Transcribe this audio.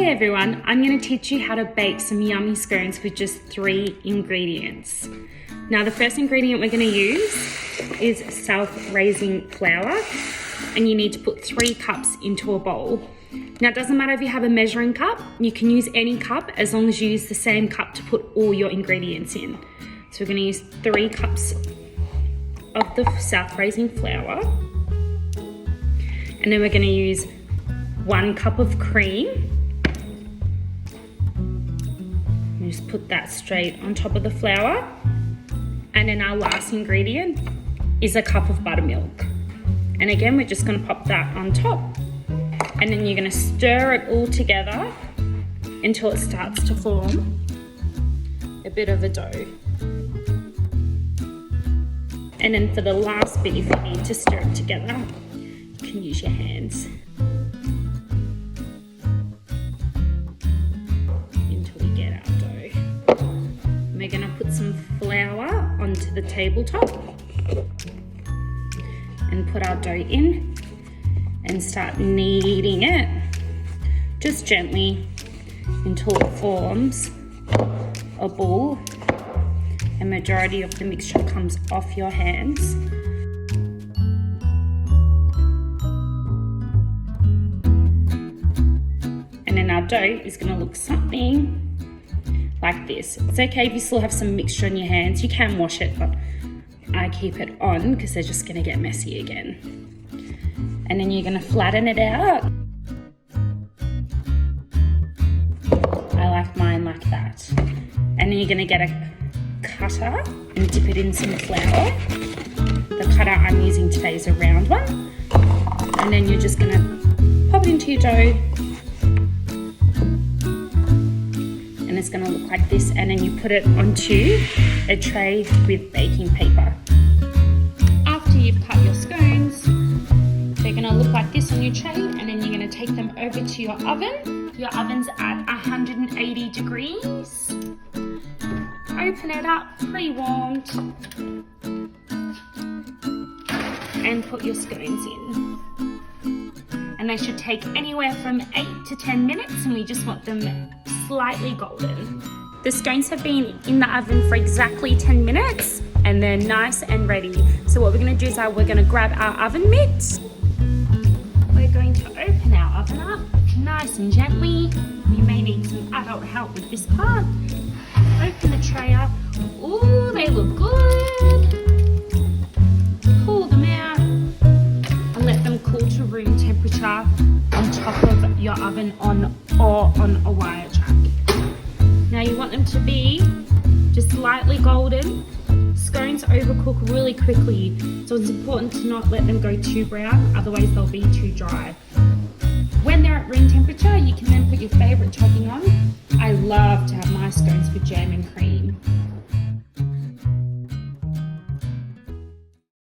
Hey everyone, I'm going to teach you how to bake some yummy scones with just 3 ingredients. Now the first ingredient we're going to use is self-raising flour, and you need to put 3 cups into a bowl. Now it doesn't matter if you have a measuring cup, you can use any cup as long as you use the same cup to put all your ingredients in. So we're going to use 3 cups of the self-raising flour, and then we're going to use 1 cup of cream. Just put that straight on top of the flour. And then our last ingredient is a cup of buttermilk. And again, we're just going to pop that on top. And then you're going to stir it all together until it starts to form a bit of a dough. And then for the last bit, if you need to stir it together, you can use your hands. We're going to put some flour onto the tabletop and put our dough in and start kneading it just gently until it forms a ball and majority of the mixture comes off your hands. And then our dough is going to look something like this. It's okay if you still have some mixture in your hands, you can wash it, but I keep it on because they're just going to get messy again. And then you're going to flatten it out. I like mine like that. And then you're going to get a cutter and dip it in some flour. The cutter I'm using today is a round one. And then you're just going to pop it into your dough. And it's going to look like this, and then you put it onto a tray with baking paper. After you've cut your scones, they're going to look like this on your tray, and then you're going to take them over to your oven. Your oven's at 180 degrees. Open it up, pre-warmed, and put your scones in. And they should take anywhere from 8 to 10 minutes, and we just want them slightly golden. The scones have been in the oven for exactly 10 minutes and they're nice and ready. So what we're going to do is we're going to grab our oven mitt. We're going to open our oven up nice and gently. You may need some adult help with this part. Open the tray up. Ooh, they look good. Pull them out and let them cool to room temperature on top of your oven or on a wire track. Now you want them to be just slightly golden. Scones overcook really quickly, so it's important to not let them go too brown, otherwise they'll be too dry. When they're at room temperature, you can then put your favourite topping on. I love to have my scones with jam and cream.